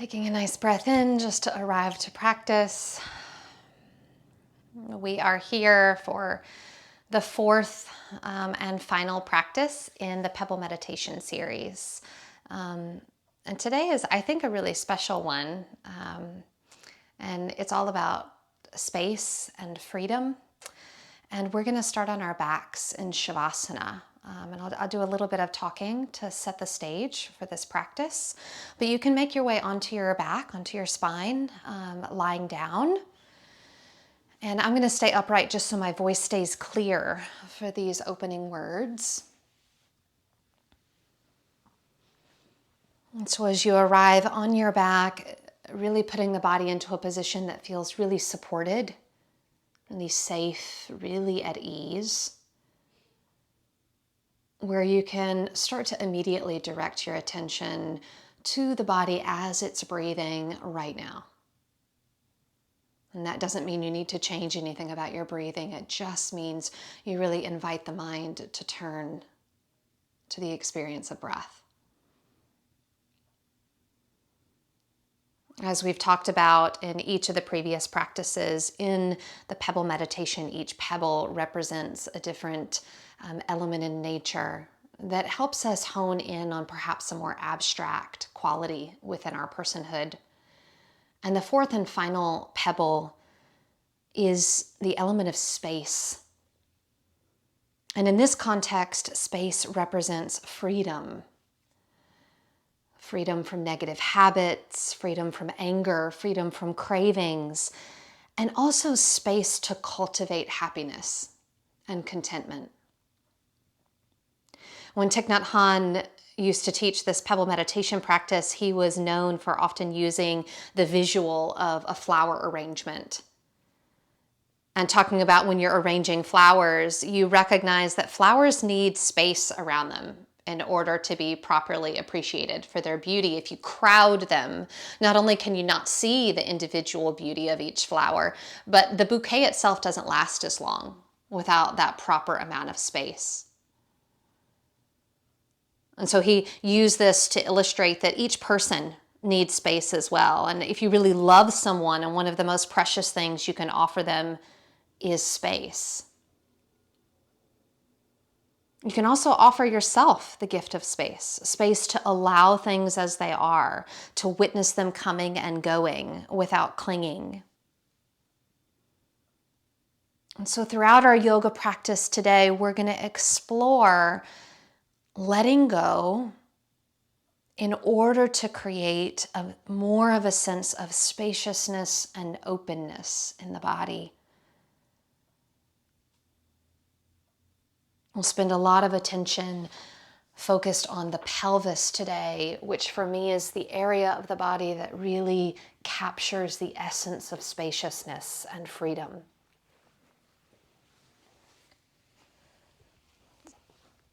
Taking a nice breath in just to arrive to practice. We are here for the fourth and final practice in the Pebble Meditation series. And today is, I think, a really special one. And it's all about space and freedom. And we're going to start on our backs in shavasana. And I'll do a little bit of talking to set the stage for this practice. But you can make your way onto your back, onto your spine, lying down. And I'm going to stay upright just so my voice stays clear for these opening words. And so as you arrive on your back, really putting the body into a position that feels really supported, really safe, really at ease, where you can start to immediately direct your attention to the body as it's breathing right now. And that doesn't mean you need to change anything about your breathing. It just means you really invite the mind to turn to the experience of breath. As we've talked about in each of the previous practices, in the Pebble Meditation, each pebble represents a different element in nature that helps us hone in on perhaps a more abstract quality within our personhood. And the fourth and final pebble is the element of space. And in this context, space represents freedom. Freedom from negative habits, freedom from anger, freedom from cravings, and also space to cultivate happiness and contentment. When Thich Nhat Hanh used to teach this Pebble Meditation practice, he was known for often using the visual of a flower arrangement. And talking about when you're arranging flowers, you recognize that flowers need space around them in order to be properly appreciated for their beauty. If you crowd them, not only can you not see the individual beauty of each flower, but the bouquet itself doesn't last as long without that proper amount of space. And so he used this to illustrate that each person needs space as well. And if you really love someone, and one of the most precious things you can offer them is space. You can also offer yourself the gift of space, space to allow things as they are, to witness them coming and going without clinging. And so throughout our yoga practice today, we're going to explore letting go in order to create more of a sense of spaciousness and openness in the body. We'll spend a lot of attention focused on the pelvis today, which for me is the area of the body that really captures the essence of spaciousness and freedom.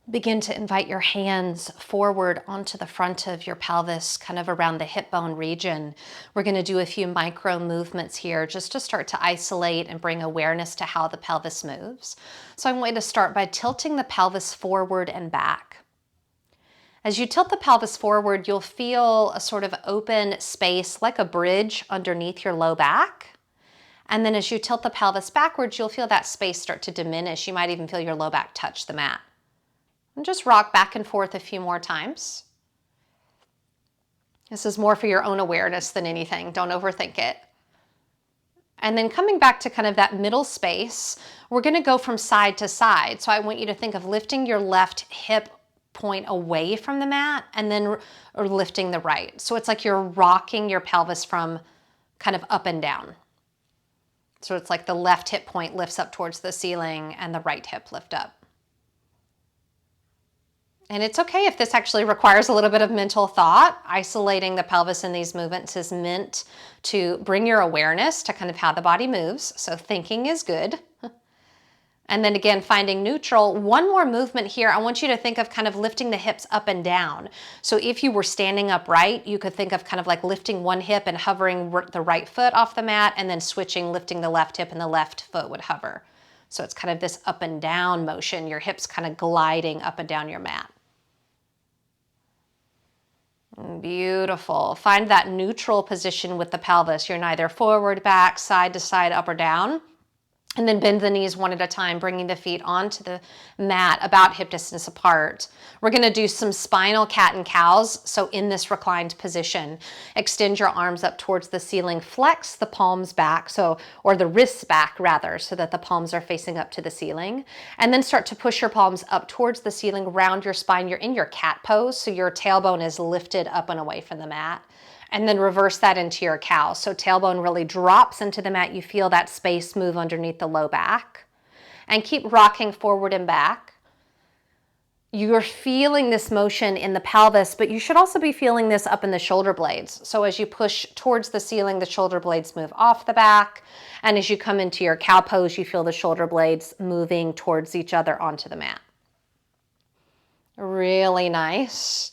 Begin to invite your hands forward onto the front of your pelvis, kind of around the hip bone region. We're going to do a few micro movements here just to start to isolate and bring awareness to how the pelvis moves. So I'm going to start by tilting the pelvis forward and back. As you tilt the pelvis forward, you'll feel a sort of open space like a bridge underneath your low back. And then as you tilt the pelvis backwards, you'll feel that space start to diminish. You might even feel your low back touch the mat. And just rock back and forth a few more times. This is more for your own awareness than anything. Don't overthink it. And then coming back to kind of that middle space, we're going to go from side to side. So I want you to think of lifting your left hip point away from the mat and then or lifting the right. So it's like you're rocking your pelvis from kind of up and down. So it's like the left hip point lifts up towards the ceiling and the right hip lift up. And it's okay if this actually requires a little bit of mental thought. Isolating the pelvis in these movements is meant to bring your awareness to kind of how the body moves. So thinking is good. And then again, finding neutral. One more movement here. I want you to think of kind of lifting the hips up and down. So if you were standing upright, you could think of kind of like lifting one hip and hovering the right foot off the mat, and then switching, lifting the left hip, and the left foot would hover. So it's kind of this up and down motion, your hips kind of gliding up and down your mat. Beautiful. Find that neutral position with the pelvis. You're neither forward, back, side to side, up or down. And then bend the knees one at a time, bringing the feet onto the mat about hip distance apart. We're going to do some spinal cat and cows. So in this reclined position, extend your arms up towards the ceiling, flex the palms back, or the wrists back rather, so that the palms are facing up to the ceiling. And then start to push your palms up towards the ceiling, round your spine. You're in your cat pose, so your tailbone is lifted up and away from the mat. And then reverse that into your cow. So tailbone really drops into the mat. You feel that space move underneath the low back. And keep rocking forward and back. You're feeling this motion in the pelvis, but you should also be feeling this up in the shoulder blades. So as you push towards the ceiling, the shoulder blades move off the back. And as you come into your cow pose, you feel the shoulder blades moving towards each other onto the mat. Really nice.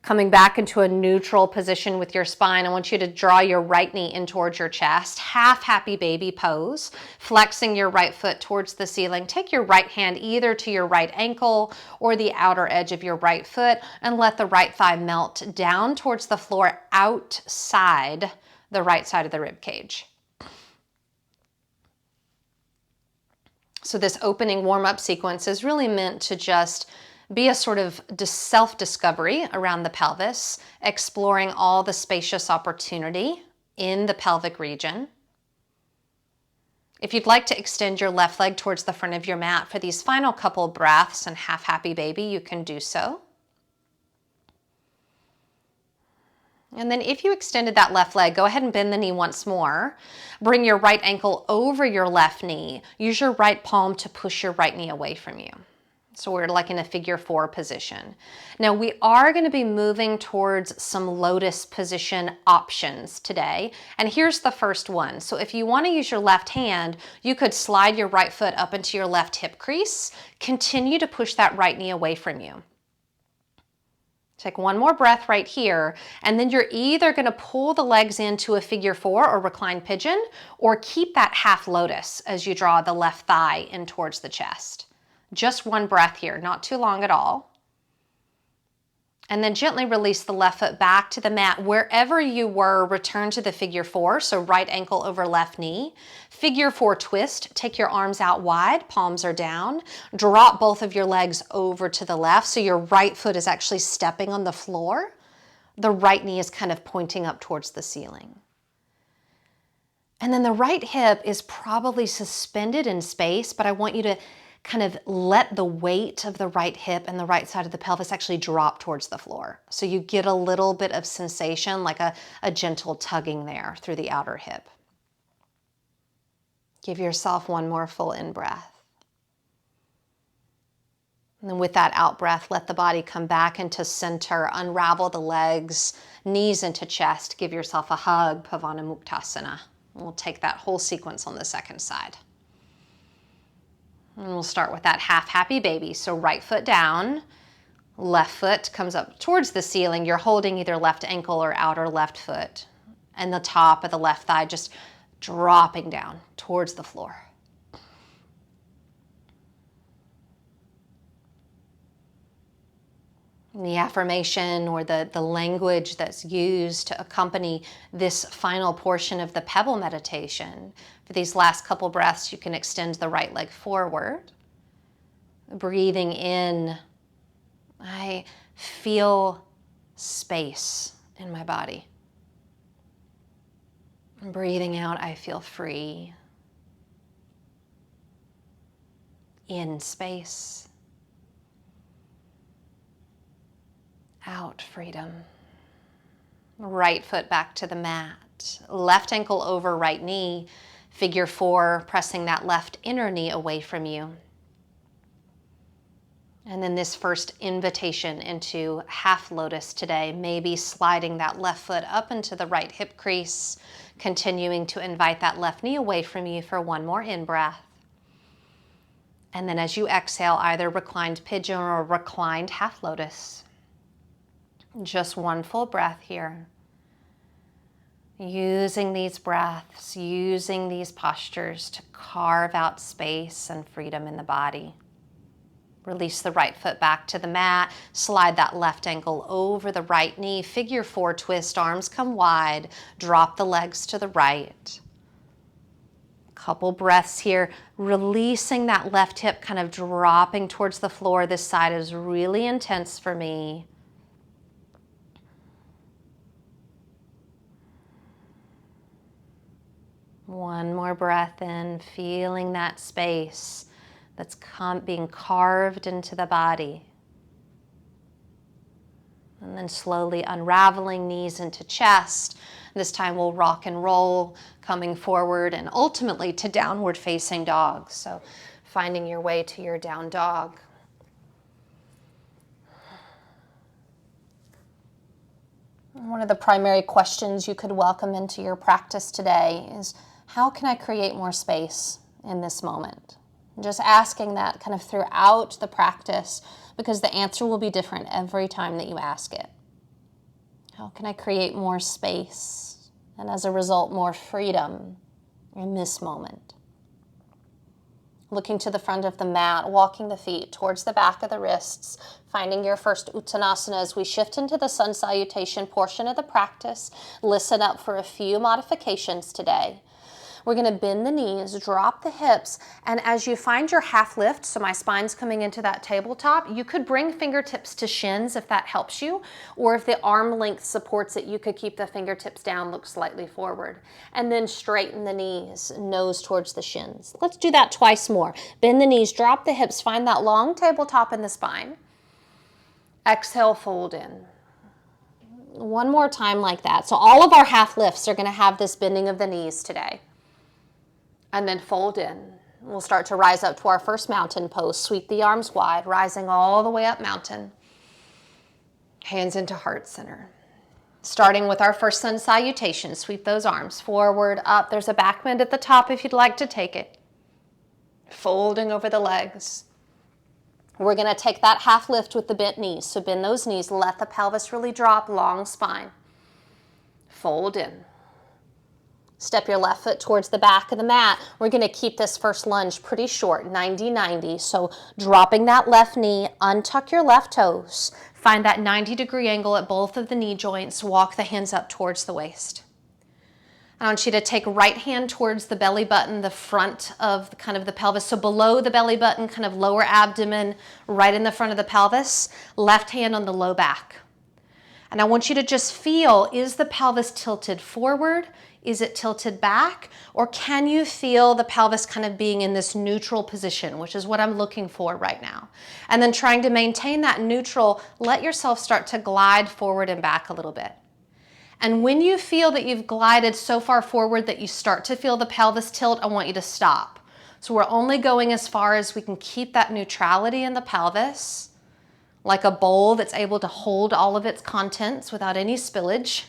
Coming back into a neutral position with your spine, I want you to draw your right knee in towards your chest. Half happy baby pose, flexing your right foot towards the ceiling. Take your right hand either to your right ankle or the outer edge of your right foot and let the right thigh melt down towards the floor outside the right side of the rib cage. So this opening warm-up sequence is really meant to just be a sort of self-discovery around the pelvis, exploring all the spacious opportunity in the pelvic region. If you'd like to extend your left leg towards the front of your mat for these final couple breaths and half happy baby, you can do so. And then if you extended that left leg, go ahead and bend the knee once more. Bring your right ankle over your left knee. Use your right palm to push your right knee away from you. So we're like in a figure 4 position. Now we are going to be moving towards some lotus position options today. And here's the first one. So if you want to use your left hand, you could slide your right foot up into your left hip crease. Continue to push that right knee away from you. Take one more breath right here, and then you're either going to pull the legs into a figure 4 or reclined pigeon, or keep that half lotus as you draw the left thigh in towards the chest. Just one breath here, not too long at all. And then gently release the left foot back to the mat. Wherever you were, return to the figure 4, so right ankle over left knee. Figure 4 twist, take your arms out wide, palms are down. Drop both of your legs over to the left, so your right foot is actually stepping on the floor. The right knee is kind of pointing up towards the ceiling. And then the right hip is probably suspended in space, but I want you to kind of let the weight of the right hip and the right side of the pelvis actually drop towards the floor. So you get a little bit of sensation, like a gentle tugging there through the outer hip. Give yourself one more full in-breath. And then with that out-breath, let the body come back into center, unravel the legs, knees into chest, give yourself a hug, Pavana Muktasana. We'll take that whole sequence on the second side. And we'll start with that half happy baby. So right foot down, left foot comes up towards the ceiling. You're holding either left ankle or outer left foot. And the top of the left thigh just dropping down towards the floor. And the affirmation or the language that's used to accompany this final portion of the Pebble Meditation. For these last couple breaths, you can extend the right leg forward. Breathing in, I feel space in my body. And breathing out, I feel free. In space. Out, freedom. Right foot back to the mat. Left ankle over right knee. Figure 4, pressing that left inner knee away from you. And then this first invitation into half lotus today, maybe sliding that left foot up into the right hip crease, continuing to invite that left knee away from you for one more in-breath. And then as you exhale, either reclined pigeon or reclined half lotus. Just one full breath here. Using these breaths, using these postures to carve out space and freedom in the body. Release the right foot back to the mat. Slide that left ankle over the right knee. Figure 4 twist, arms come wide. Drop the legs to the right. Couple breaths here. Releasing that left hip, kind of dropping towards the floor. This side is really intense for me. One more breath in, feeling that space that's being carved into the body. And then slowly unraveling knees into chest. This time we'll rock and roll, coming forward and ultimately to downward facing dog. So finding your way to your down dog. One of the primary questions you could welcome into your practice today is, how can I create more space in this moment? Just asking that kind of throughout the practice, because the answer will be different every time that you ask it. How can I create more space and as a result more freedom in this moment? Looking to the front of the mat, walking the feet towards the back of the wrists, finding your first Uttanasana as we shift into the sun salutation portion of the practice. Listen up for a few modifications today. We're going to bend the knees, drop the hips, and as you find your half lift, so my spine's coming into that tabletop, you could bring fingertips to shins if that helps you, or if the arm length supports it, you could keep the fingertips down, look slightly forward, and then straighten the knees, nose towards the shins. Let's do that twice more. Bend the knees, drop the hips, find that long tabletop in the spine. Exhale, fold in. One more time like that. So all of our half lifts are going to have this bending of the knees today. And then fold in. We'll start to rise up to our first mountain pose. Sweep the arms wide, rising all the way up mountain. Hands into heart center. Starting with our first sun salutation. Sweep those arms forward, up. There's a back bend at the top if you'd like to take it. Folding over the legs. We're going to take that half lift with the bent knees. So bend those knees. Let the pelvis really drop. Long spine. Fold in. Step your left foot towards the back of the mat. We're going to keep this first lunge pretty short, 90-90. So dropping that left knee, untuck your left toes. Find that 90-degree angle at both of the knee joints. Walk the hands up towards the waist. I want you to take right hand towards the belly button, the front of kind of the pelvis. So below the belly button, kind of lower abdomen, right in the front of the pelvis. Left hand on the low back. And I want you to just feel, is the pelvis tilted forward? Is it tilted back? Or can you feel the pelvis kind of being in this neutral position, which is what I'm looking for right now? And then trying to maintain that neutral, let yourself start to glide forward and back a little bit. And when you feel that you've glided so far forward that you start to feel the pelvis tilt, I want you to stop. So we're only going as far as we can keep that neutrality in the pelvis, like a bowl that's able to hold all of its contents without any spillage.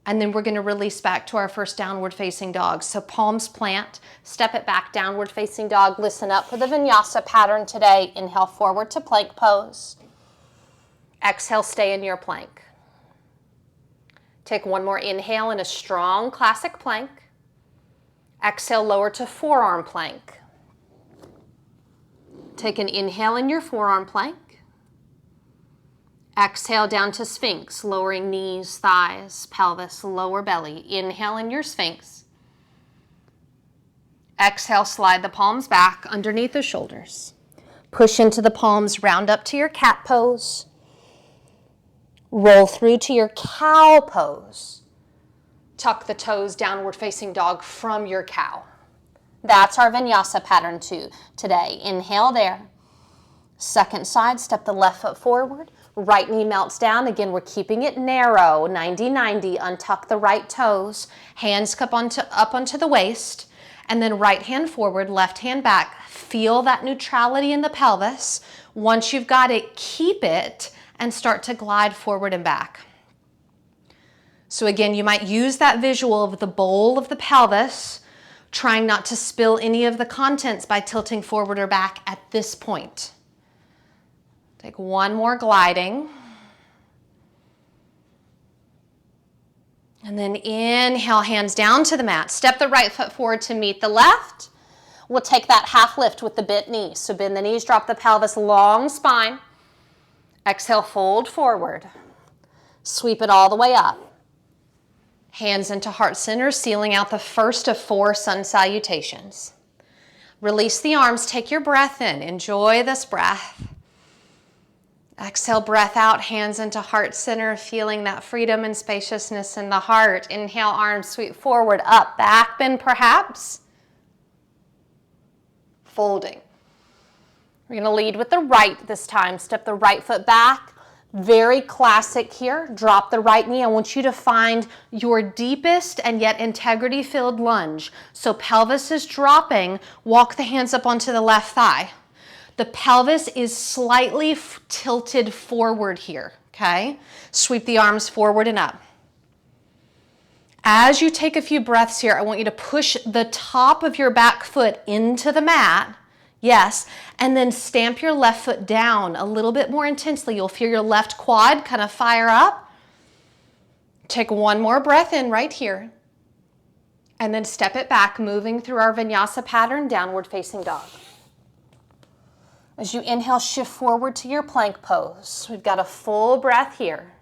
And then we're going to release back to our first downward facing dog. So palms plant, step it back, downward facing dog. Listen up for the Vinyasa pattern today. Inhale forward to plank pose. Exhale, stay in your plank. Take one more inhale in a strong classic plank. Exhale, lower to forearm plank. Take an inhale in your forearm plank. Exhale down to Sphinx, lowering knees, thighs, pelvis, lower belly. Inhale in your Sphinx. Exhale, slide the palms back underneath the shoulders. Push into the palms, round up to your cat pose. Roll through to your cow pose. Tuck the toes, downward facing dog from your cow. That's our Vinyasa pattern today. Inhale there. Second side, step the left foot forward. Right knee melts down. Again, we're keeping it narrow, 90-90. Untuck the right toes. Hands up onto the waist. And then right hand forward, left hand back. Feel that neutrality in the pelvis. Once you've got it, keep it and start to glide forward and back. So again, you might use that visual of the bowl of the pelvis, trying not to spill any of the contents by tilting forward or back at this point. Take one more gliding. And then inhale, hands down to the mat. Step the right foot forward to meet the left. We'll take that half lift with the bent knees. So bend the knees, drop the pelvis, long spine. Exhale, fold forward. Sweep it all the way up. Hands into heart center, sealing out the first of 4 sun salutations. Release the arms, take your breath in. Enjoy this breath. Exhale, breath out, hands into heart center, feeling that freedom and spaciousness in the heart. Inhale, arms sweep forward, up, back bend perhaps. Folding. We're going to lead with the right this time. Step the right foot back. Very classic here. Drop the right knee. I want you to find your deepest and yet integrity-filled lunge. So pelvis is dropping. Walk the hands up onto the left thigh. The pelvis is slightly tilted forward here, okay? Sweep the arms forward and up. As you take a few breaths here, I want you to push the top of your back foot into the mat. Yes, and then stamp your left foot down a little bit more intensely. You'll feel your left quad kind of fire up. Take one more breath in right here. And then step it back, moving through our Vinyasa pattern, downward facing dog. As you inhale, shift forward to your plank pose. We've got a full breath here.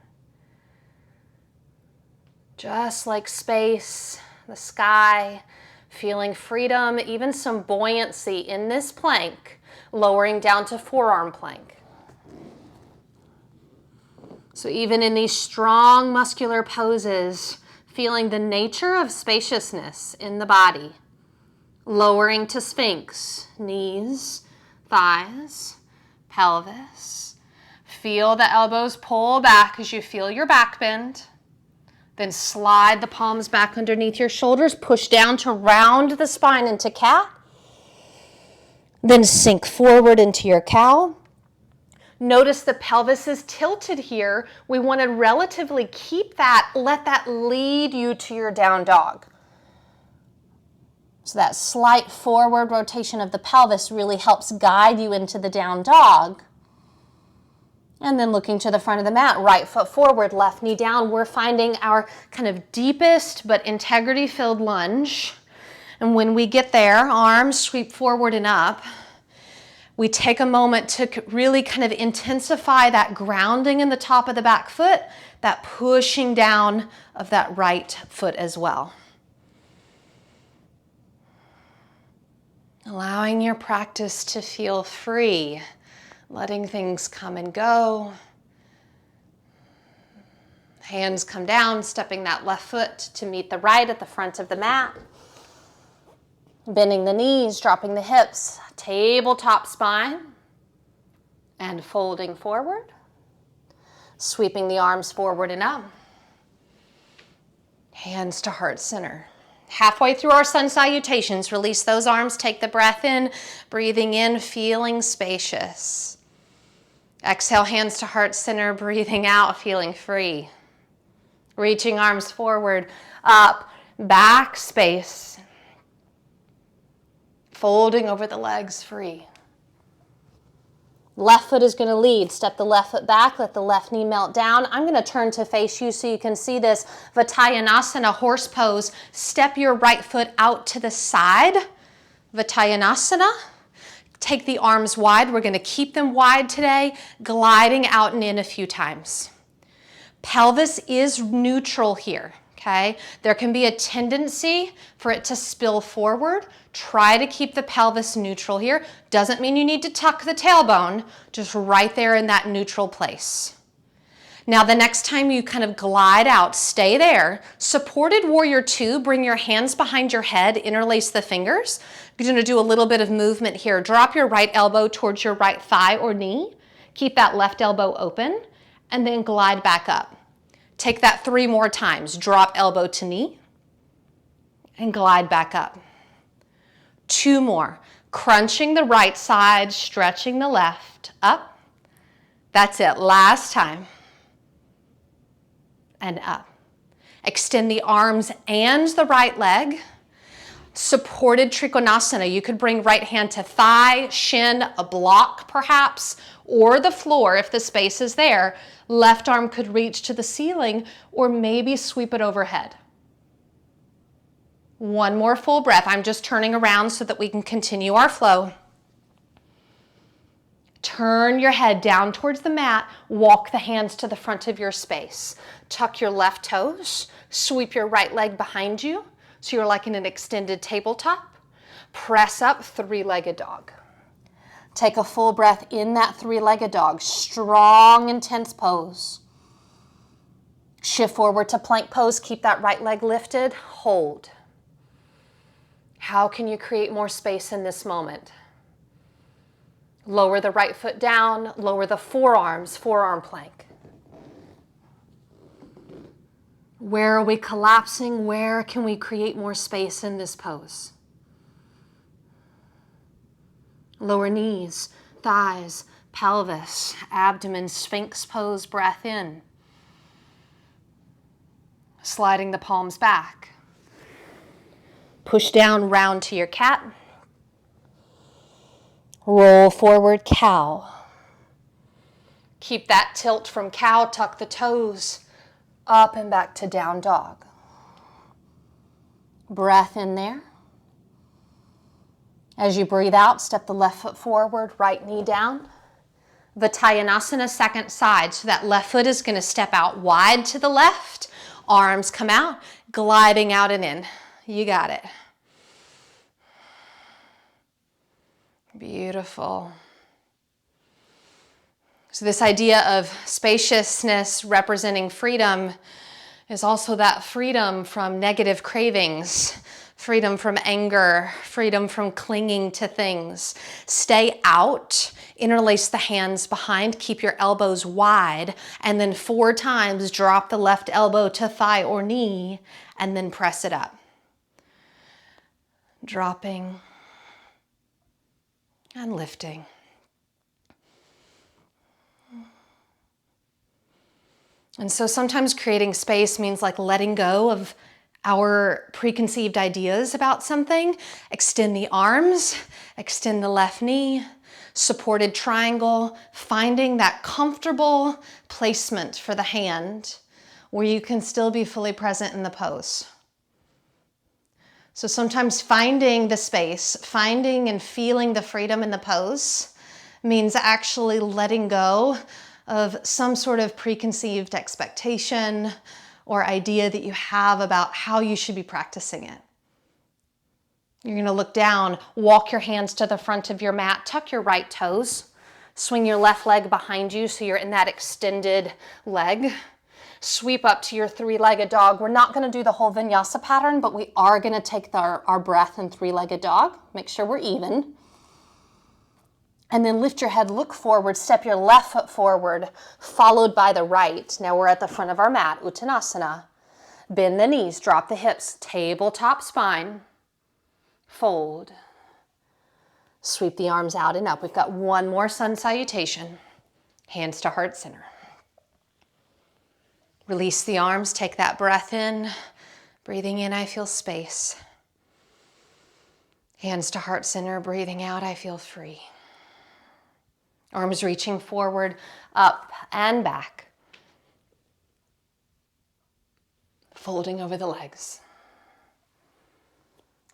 Just like space, the sky, feeling freedom, even some buoyancy in this plank, lowering down to forearm plank. So even in these strong muscular poses, feeling the nature of spaciousness in the body, lowering to sphinx, knees, thighs, pelvis. Feel the elbows pull back as you feel your back bend. Then slide the palms back underneath your shoulders. Push down to round the spine into cat. Then sink forward into your cow. Notice the pelvis is tilted here. We want to relatively keep that. Let that lead you to your down dog. So that slight forward rotation of the pelvis really helps guide you into the down dog. And then looking to the front of the mat, right foot forward, left knee down. We're finding our kind of deepest but integrity-filled lunge. And when we get there, arms sweep forward and up. We take a moment to really kind of intensify that grounding in the top of the back foot, that pushing down of that right foot as well. Allowing your practice to feel free, letting things come and go. Hands come down, stepping that left foot to meet the right at the front of the mat. Bending the knees, dropping the hips, tabletop spine, and folding forward. Sweeping the arms forward and up. Hands to heart center. Halfway through our sun salutations, release those arms, take the breath in, breathing in, feeling spacious. Exhale, hands to heart center, breathing out, feeling free. Reaching arms forward, up, back, space. Folding over the legs, free. Left foot is going to lead. Step the left foot back, let the left knee melt down. I'm going to turn to face you so you can see this Vattanasana horse pose. Step your right foot out to the side, Vattanasana. Take the arms wide. We're going to keep them wide today, gliding out and in a few times. Pelvis is neutral here, okay? There can be a tendency for it to spill forward. Try to keep the pelvis neutral here. Doesn't mean you need to tuck the tailbone, just right there in that neutral place. Now the next time you kind of glide out, stay there. Supported warrior two, bring your hands behind your head, interlace the fingers. You're going to do a little bit of movement here. Drop your right elbow towards your right thigh or knee. Keep that left elbow open and then glide back up. Take that 3 more times. Drop elbow to knee and glide back up. 2 more. Crunching the right side, stretching the left, up. That's it. Last time. And up. Extend the arms and the right leg. Supported Trikonasana. You could bring right hand to thigh, shin, a block perhaps, or the floor if the space is there. Left arm could reach to the ceiling or maybe sweep it overhead. One more full breath. I'm just turning around so that we can continue our flow. Turn your head down towards the mat. Walk the hands to the front of your space. Tuck your left toes. Sweep your right leg behind you so you're like in an extended tabletop. Press up, three-legged dog. Take a full breath in that three-legged dog. Strong, intense pose. Shift forward to plank pose. Keep that right leg lifted. Hold. How can you create more space in this moment? Lower the right foot down. Lower the forearms, forearm plank. Where are we collapsing? Where can we create more space in this pose? Lower knees, thighs, pelvis, abdomen, sphinx pose, breath in. Sliding the palms back. Push down, round to your cat. Roll forward, cow. Keep that tilt from cow, tuck the toes, up and back to down dog. Breath in there. As you breathe out, step the left foot forward, right knee down. Vinyasa, second side. So that left foot is going to step out wide to the left. Arms come out, gliding out and in. You got it. Beautiful. So this idea of spaciousness representing freedom is also that freedom from negative cravings, freedom from anger, freedom from clinging to things. Stay out, interlace the hands behind, keep your elbows wide, and then 4 times drop the left elbow to thigh or knee, and then press it up. Dropping and lifting. And so sometimes creating space means like letting go of our preconceived ideas about something. Extend the arms, extend the left knee, supported triangle, finding that comfortable placement for the hand where you can still be fully present in the pose. So sometimes finding the space, finding and feeling the freedom in the pose means actually letting go of some sort of preconceived expectation or idea that you have about how you should be practicing it. You're going to look down, walk your hands to the front of your mat, tuck your right toes, swing your left leg behind you so you're in that extended leg. Sweep up to your three-legged dog. We're not going to do the whole vinyasa pattern, but we are going to take our breath in three-legged dog. Make sure we're even. And then lift your head, look forward, step your left foot forward, followed by the right. Now we're at the front of our mat, Uttanasana. Bend the knees, drop the hips, tabletop spine, fold. Sweep the arms out and up. We've got one more sun salutation. Hands to heart center. Release the arms, take that breath in. Breathing in, I feel space. Hands to heart center, breathing out, I feel free. Arms reaching forward, up and back. Folding over the legs.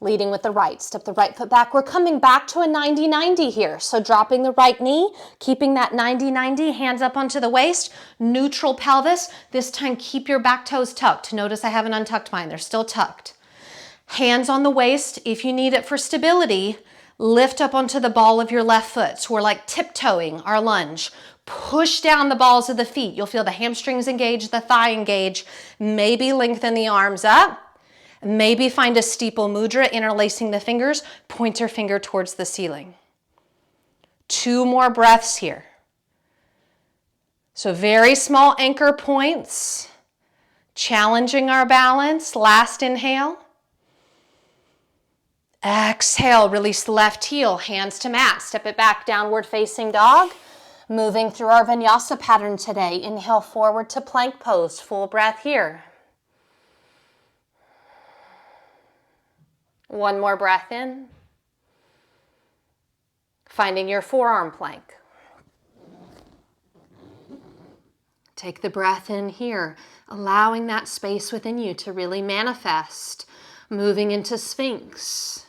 Leading with the right, step the right foot back. We're coming back to a 90-90 here. So dropping the right knee, keeping that 90-90, hands up onto the waist, neutral pelvis. This time keep your back toes tucked. Notice I haven't untucked mine, they're still tucked. Hands on the waist, if you need it for stability, lift up onto the ball of your left foot. So we're like tiptoeing our lunge. Push down the balls of the feet. You'll feel the hamstrings engage, the thigh engage. Maybe lengthen the arms up. Maybe find a steeple mudra, interlacing the fingers, pointer finger towards the ceiling. 2 more breaths here. So very small anchor points, challenging our balance. Last inhale. Exhale, release the left heel, hands to mat, step it back, downward facing dog. Moving through our vinyasa pattern today. Inhale forward to plank pose, full breath here. One more breath in. Finding your forearm plank. Take the breath in here, allowing that space within you to really manifest. Moving into Sphinx.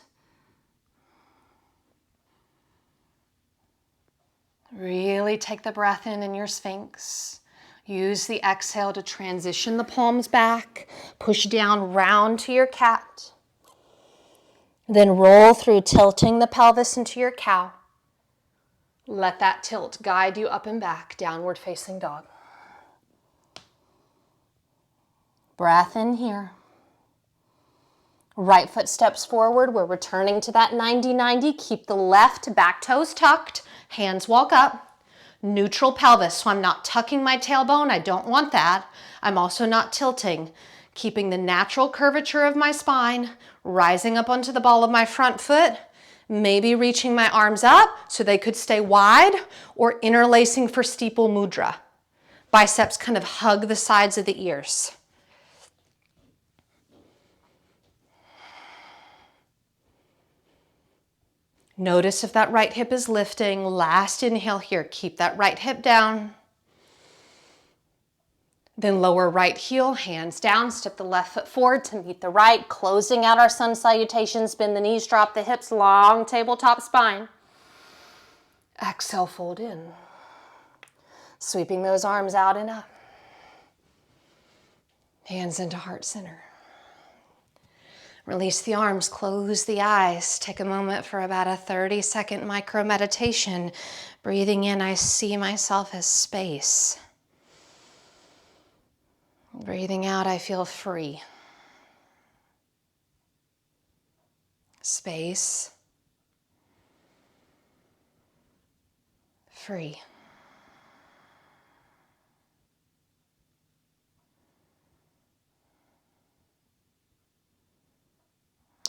Really take the breath in your Sphinx. Use the exhale to transition the palms back. Push down, round to your cat. Then roll through, tilting the pelvis into your cow. Let that tilt guide you up and back, downward facing dog. Breath in here. Right foot steps forward. We're returning to that 90-90. Keep the left back toes tucked. Hands walk up. Neutral pelvis, so I'm not tucking my tailbone. I don't want that. I'm also not tilting. Keeping the natural curvature of my spine, rising up onto the ball of my front foot, maybe reaching my arms up so they could stay wide, or interlacing for steeple mudra. Biceps kind of hug the sides of the ears. Notice if that right hip is lifting. Last inhale here. Keep that right hip down. Then lower right heel, hands down. Step the left foot forward to meet the right. Closing out our sun salutations. Bend the knees, drop the hips, long tabletop spine. Exhale, fold in. Sweeping those arms out and up. Hands into heart center. Release the arms, close the eyes. Take a moment for about a 30-second micro meditation. Breathing in, I see myself as space. Breathing out, I feel free. Space. Free.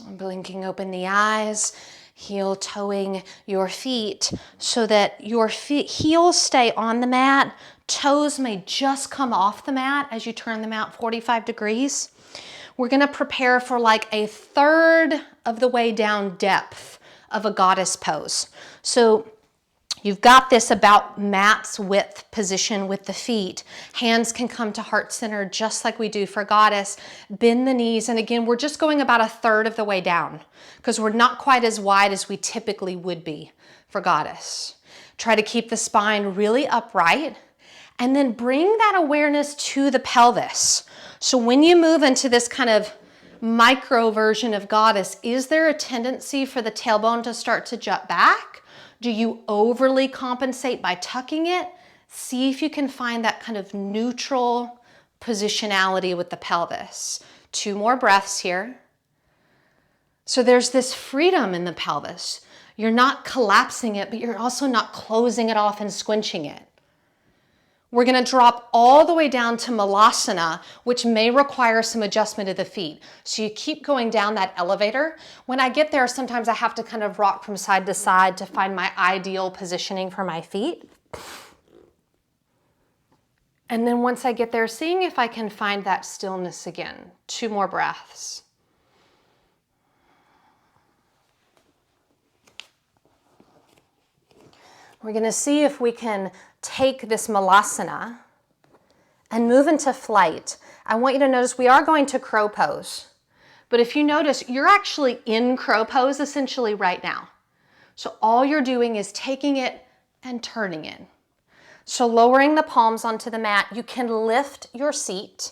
Blinking open the eyes, heel toeing your feet so that your heels stay on the mat. Toes may just come off the mat as you turn them out 45 degrees. We're going to prepare for like a third of the way down depth of a goddess pose. So you've got this about mat's width position with the feet. Hands can come to heart center just like we do for goddess. Bend the knees. And again, we're just going about a third of the way down because we're not quite as wide as we typically would be for goddess. Try to keep the spine really upright and then bring that awareness to the pelvis. So when you move into this kind of micro version of goddess, is there a tendency for the tailbone to start to jut back? Do you overly compensate by tucking it? See if you can find that kind of neutral positionality with the pelvis. 2 more breaths here. So there's this freedom in the pelvis. You're not collapsing it, but you're also not closing it off and squinching it. We're going to drop all the way down to malasana, which may require some adjustment of the feet. So you keep going down that elevator. When I get there, sometimes I have to kind of rock from side to side to find my ideal positioning for my feet. And then once I get there, seeing if I can find that stillness again. 2 more breaths. We're going to see if we can take this malasana and move into flight. I want you to notice we are going to crow pose. But if you notice, you're actually in crow pose essentially right now. So all you're doing is taking it and turning it. So lowering the palms onto the mat, you can lift your seat.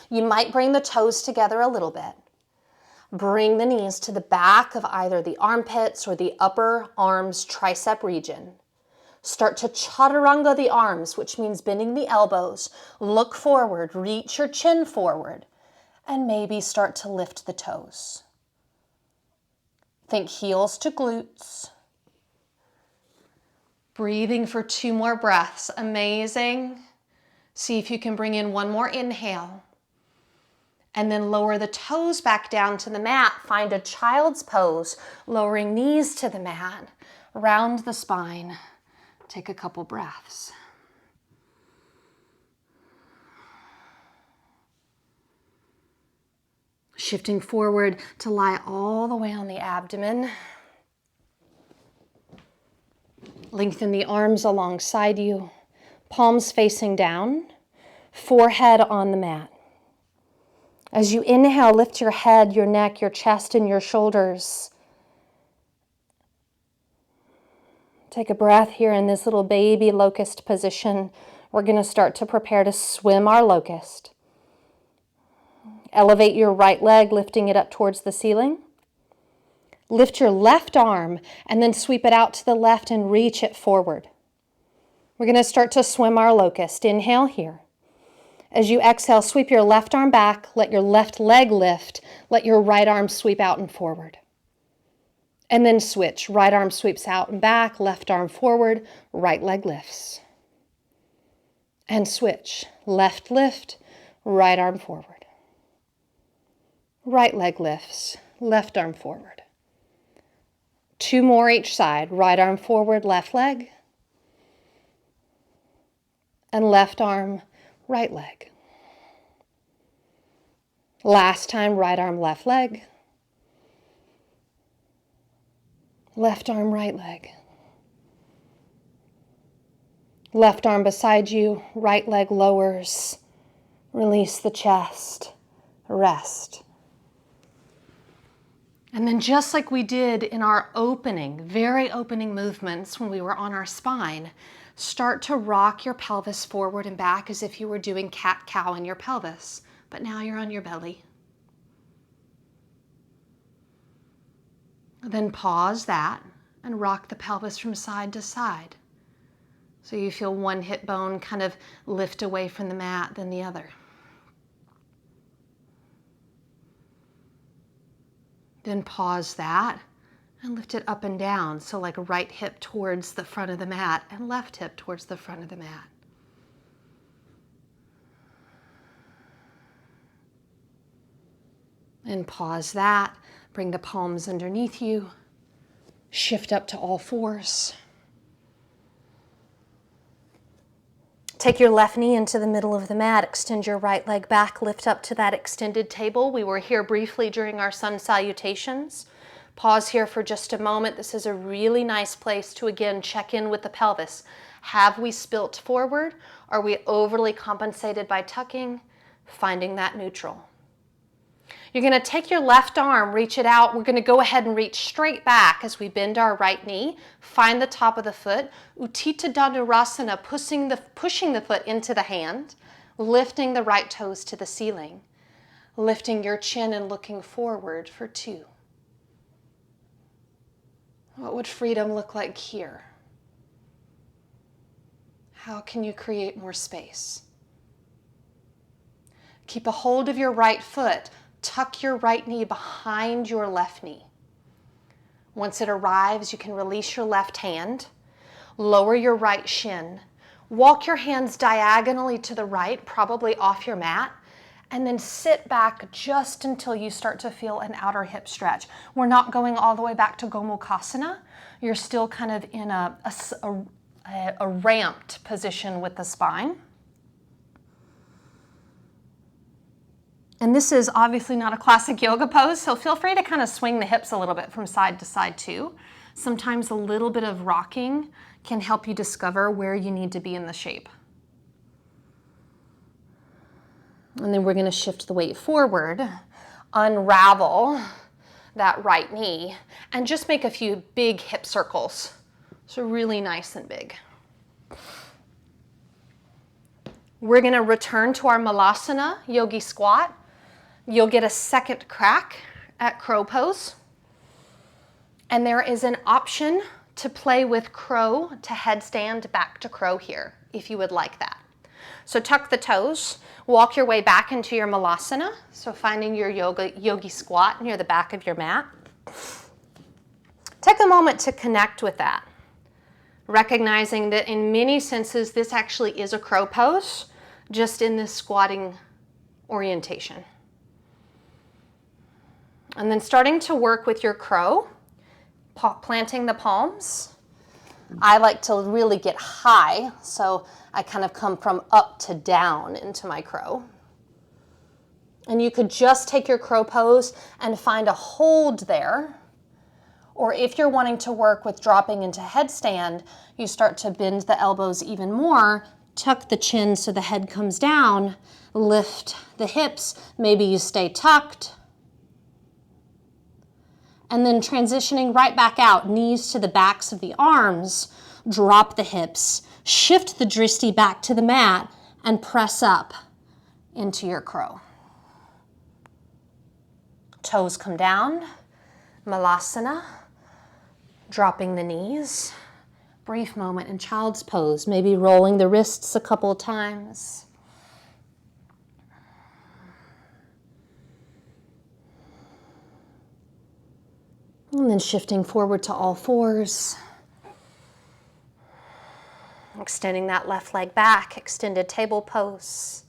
You might bring the toes together a little bit. Bring the knees to the back of either the armpits or the upper arms tricep region. Start to chaturanga the arms, which means bending the elbows. Look forward, reach your chin forward, and maybe start to lift the toes. Think heels to glutes. Breathing for 2 more breaths. Amazing. See if you can bring in 1 more inhale. And then lower the toes back down to the mat. Find a child's pose, lowering knees to the mat. Round the spine. Take a couple breaths. Shifting forward to lie all the way on the abdomen. Lengthen the arms alongside you. Palms facing down. Forehead on the mat. As you inhale, lift your head, your neck, your chest, and your shoulders. Take a breath here in this little baby locust position. We're going to start to prepare to swim our locust. Elevate your right leg, lifting it up towards the ceiling. Lift your left arm and then sweep it out to the left and reach it forward. We're going to start to swim our locust. Inhale here. As you exhale, sweep your left arm back, let your left leg lift, let your right arm sweep out and forward. And then switch. Right arm sweeps out and back, left arm forward, right leg lifts. And switch. Left lift, right arm forward. Right leg lifts, left arm forward. 2 more each side. Right arm forward, left leg. And left arm, right leg. Last time, right arm, left leg. Left arm, right leg. Left arm beside you, right leg lowers. Release the chest. Rest. And then just like we did in our very opening movements when we were on our spine, start to rock your pelvis forward and back as if you were doing cat-cow in your pelvis. But now you're on your belly. Then pause that and rock the pelvis from side to side. So you feel one hip bone kind of lift away from the mat, then the other. Then pause that and lift it up and down. So like right hip towards the front of the mat and left hip towards the front of the mat. And pause that. Bring the palms underneath you. Shift up to all fours. Take your left knee into the middle of the mat. Extend your right leg back. Lift up to that extended table. We were here briefly during our sun salutations. Pause here for just a moment. This is a really nice place to, again, check in with the pelvis. Have we spilt forward? Are we overly compensated by tucking? Finding that neutral. You're going to take your left arm, reach it out. We're going to go ahead and reach straight back as we bend our right knee. Find the top of the foot. Utthita Dhanurasana, pushing the foot into the hand, lifting the right toes to the ceiling, lifting your chin and looking forward for 2. What would freedom look like here? How can you create more space? Keep a hold of your right foot. Tuck your right knee behind your left knee. Once it arrives, you can release your left hand, lower your right shin, walk your hands diagonally to the right, probably off your mat, and then sit back just until you start to feel an outer hip stretch. We're not going all the way back to Gomukhasana. You're still kind of in a ramped position with the spine. And this is obviously not a classic yoga pose, so feel free to kind of swing the hips a little bit from side to side too. Sometimes a little bit of rocking can help you discover where you need to be in the shape. And then we're going to shift the weight forward, unravel that right knee, and just make a few big hip circles. So really nice and big. We're going to return to our Malasana yogi squat. You'll get a second crack at crow pose. And there is an option to play with crow to headstand back to crow here, if you would like that. So tuck the toes, walk your way back into your Malasana. So finding your yogi squat near the back of your mat. Take a moment to connect with that, recognizing that in many senses, this actually is a crow pose, just in this squatting orientation. And then starting to work with your crow, planting the palms. I like to really get high, so I kind of come from up to down into my crow. And you could just take your crow pose and find a hold there. Or if you're wanting to work with dropping into headstand, you start to bend the elbows even more Tuck the chin so the head comes down. Lift the hips. Maybe you stay tucked. And then transitioning right back out, knees to the backs of the arms. Drop the hips. Shift the drishti back to the mat and press up into your crow. Toes come down. Malasana. Dropping the knees. Brief moment in child's pose, maybe rolling the wrists a couple times. And then shifting forward to all fours. Extending that left leg back, extended table pose.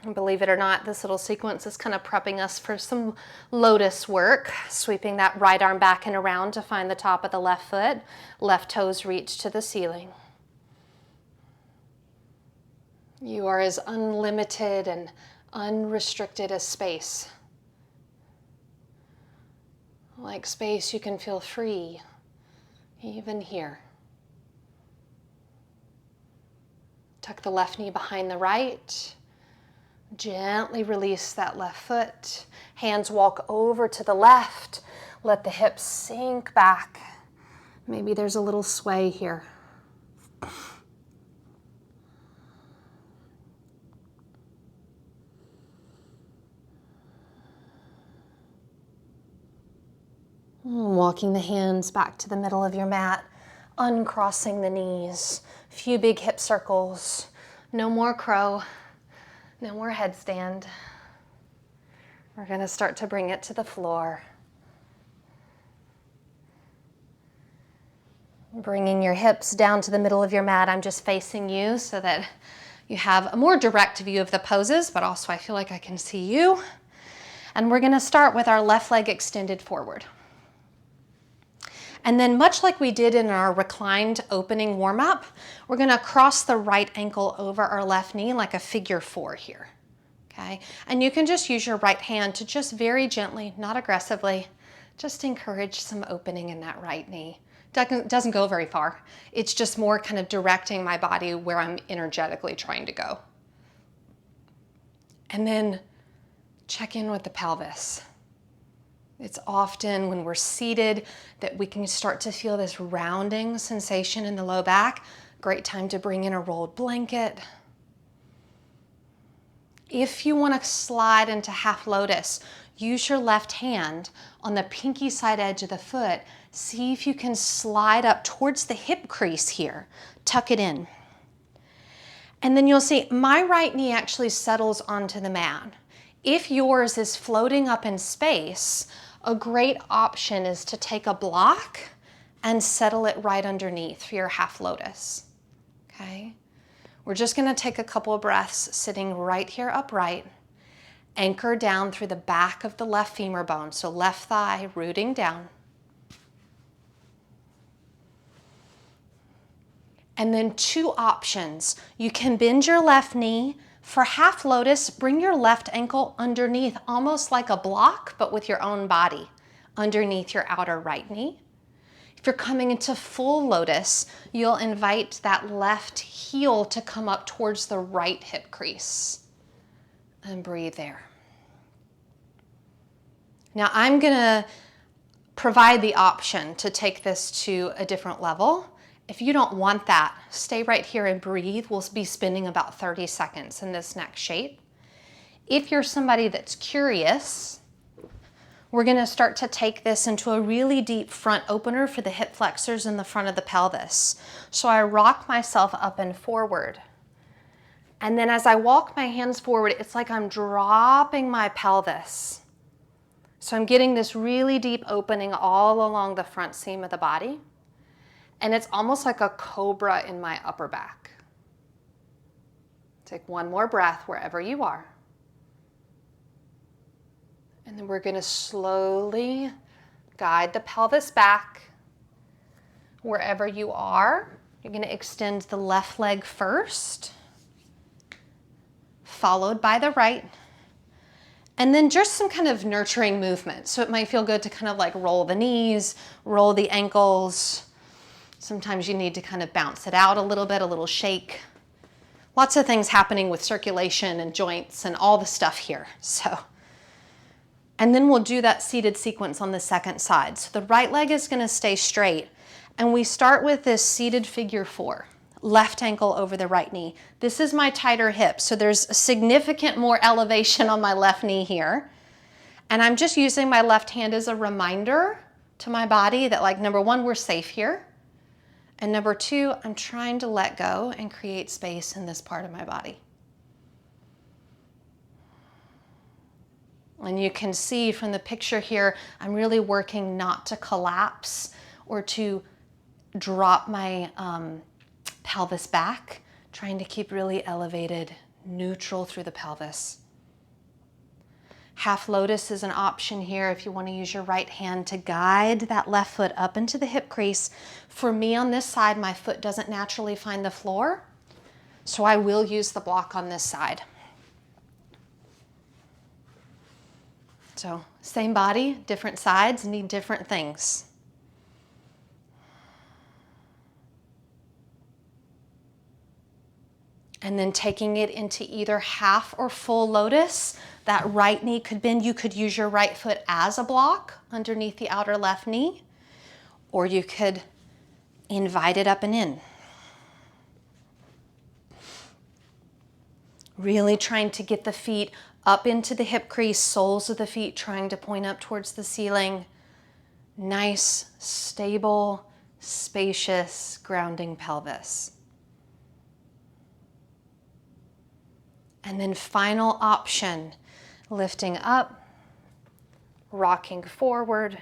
And believe it or not, this little sequence is kind of prepping us for some lotus work, sweeping that right arm back and around to find the top of the left foot. Left toes reach to the ceiling. You are as unlimited and unrestricted as space. Like space, you can feel free, even here. Tuck the left knee behind the right. Gently release that left foot. Hands walk over to the left. Let the hips sink back. Maybe there's a little sway here. Walking the hands back to the middle of your mat. Uncrossing the knees. Few big hip circles. No more crow. No more headstand. We're going to start to bring it to the floor. Bringing your hips down to the middle of your mat. I'm just facing you so that you have a more direct view of the poses, but also I feel like I can see you. And we're going to start with our left leg extended forward. And then much like we did in our reclined opening warm-up, we're gonna cross the right ankle over our left knee like a figure 4 here, okay? And you can just use your right hand to just very gently, not aggressively, just encourage some opening in that right knee. Doesn't go very far. It's just more kind of directing my body where I'm energetically trying to go. And then check in with the pelvis. It's often when we're seated that we can start to feel this rounding sensation in the low back. Great time to bring in a rolled blanket. If you want to slide into half lotus, use your left hand on the pinky side edge of the foot. See if you can slide up towards the hip crease here. Tuck it in. And then you'll see my right knee actually settles onto the mat. If yours is floating up in space, a great option is to take a block and settle it right underneath for your half lotus, okay? We're just gonna take a couple of breaths sitting right here upright. Anchor down through the back of the left femur bone, so left thigh rooting down. And then 2 options. You can bend your left knee. For half lotus, bring your left ankle underneath, almost like a block, but with your own body, underneath your outer right knee. If you're coming into full lotus, you'll invite that left heel to come up towards the right hip crease. And breathe there. Now I'm gonna provide the option to take this to a different level. If you don't want that, stay right here and breathe. We'll be spending about 30 seconds in this next shape. If you're somebody that's curious, we're gonna start to take this into a really deep front opener for the hip flexors in the front of the pelvis. So I rock myself up and forward. And then as I walk my hands forward, it's like I'm dropping my pelvis. So I'm getting this really deep opening all along the front seam of the body. And it's almost like a cobra in my upper back. Take one more breath wherever you are. And then we're going to slowly guide the pelvis back. Wherever you are, you're going to extend the left leg first, followed by the right. And then just some kind of nurturing movement. So it might feel good to kind of like roll the knees, roll the ankles, Sometimes you need to kind of bounce it out a little bit, a little shake. Lots of things happening with circulation and joints and all the stuff here. And then we'll do that seated sequence on the second side. So the right leg is going to stay straight. And we start with this seated figure 4. Left ankle over the right knee. This is my tighter hip, so there's a significant more elevation on my left knee here. And I'm just using my left hand as a reminder to my body that, like, number 1, we're safe here. And number 2, I'm trying to let go and create space in this part of my body. And you can see from the picture here, I'm really working not to collapse or to drop my pelvis back, trying to keep really elevated, neutral through the pelvis. Half lotus is an option here if you want to use your right hand to guide that left foot up into the hip crease. For me on this side, my foot doesn't naturally find the floor, so I will use the block on this side. So same body, different sides, need different things. And then taking it into either half or full lotus. That right knee could bend. You could use your right foot as a block underneath the outer left knee, or you could invite it up and in. Really trying to get the feet up into the hip crease, soles of the feet trying to point up towards the ceiling. Nice, stable, spacious, grounding pelvis. And then final option, lifting up, rocking forward.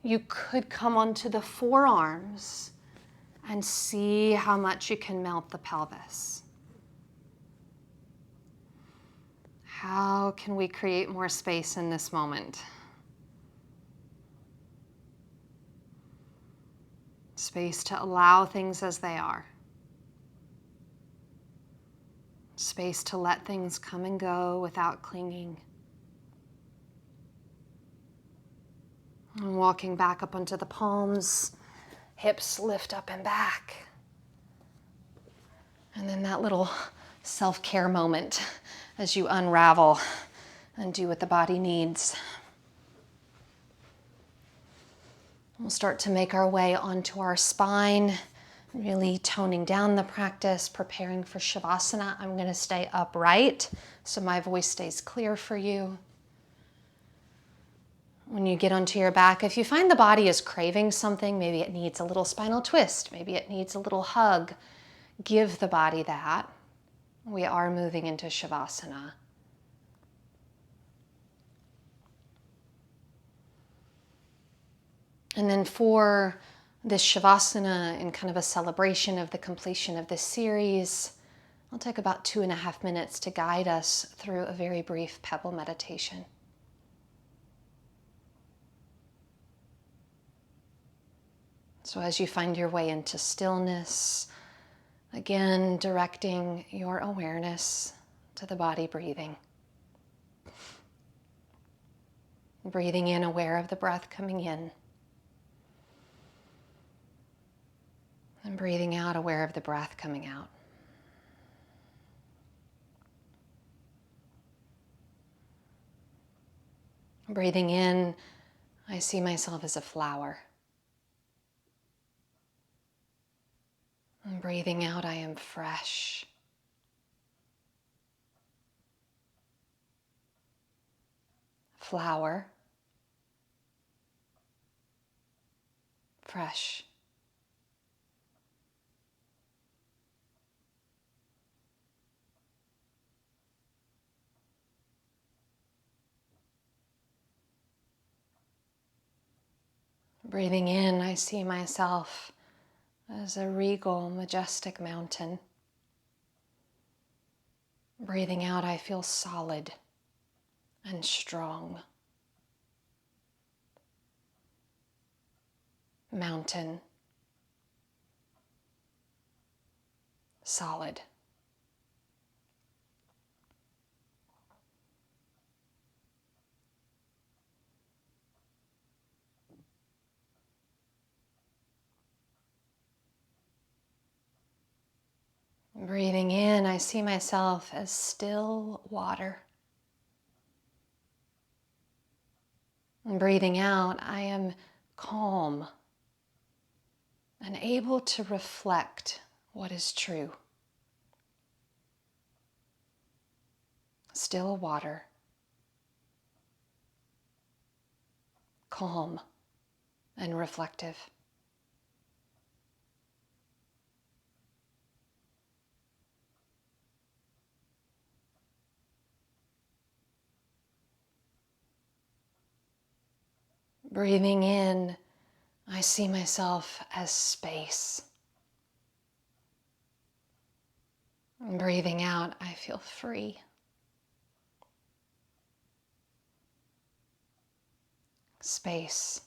You could come onto the forearms and see how much you can melt the pelvis. How can we create more space in this moment? Space to allow things as they are. Space to let things come and go without clinging. And walking back up onto the palms, hips lift up and back. And then that little self-care moment as you unravel and do what the body needs. We'll start to make our way onto our spine, really toning down the practice, preparing for shavasana. I'm going to stay upright so my voice stays clear for you. When you get onto your back, if you find the body is craving something, maybe it needs a little spinal twist, maybe it needs a little hug, give the body that. We are moving into shavasana. And then for this shavasana and kind of a celebration of the completion of this series, I'll take about 2.5 minutes to guide us through a very brief Pebble meditation. So as you find your way into stillness, again, directing your awareness to the body breathing. Breathing in, aware of the breath coming in. And breathing out, aware of the breath coming out. Breathing in, I see myself as a flower. And breathing out, I am fresh. Flower. Fresh. Breathing in, I see myself as a regal, majestic mountain. Breathing out, I feel solid and strong. Mountain. Solid. Breathing in, I see myself as still water. And breathing out, I am calm and able to reflect what is true. Still water. Calm and reflective. Breathing in, I see myself as space. And breathing out, I feel free. Space.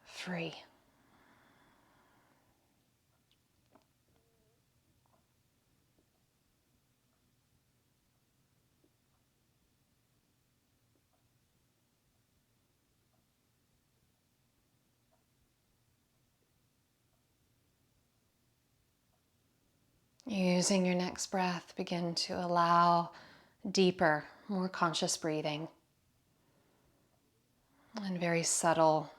Free. Using your next breath, begin to allow deeper, more conscious breathing and very subtle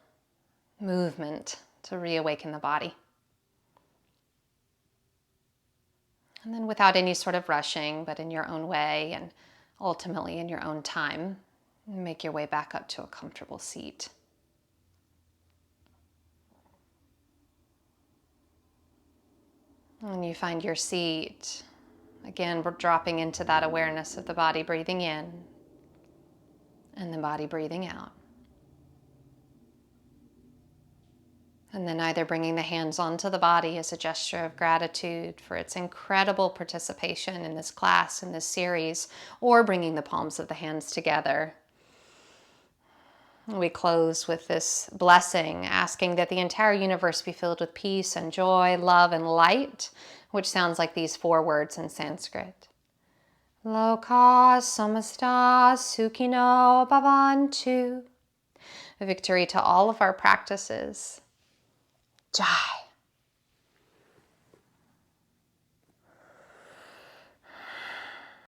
movement to reawaken the body. And then without any sort of rushing, but in your own way and ultimately in your own time, make your way back up to a comfortable seat. When you find your seat, again, we're dropping into that awareness of the body breathing in and the body breathing out. And then either bringing the hands onto the body as a gesture of gratitude for its incredible participation in this class, in this series, or bringing the palms of the hands together. We close with this blessing, asking that the entire universe be filled with peace and joy, love and light, which sounds like these 4 words in Sanskrit. Loka samasta sukhino bhavantu. Victory to all of our practices. Jai.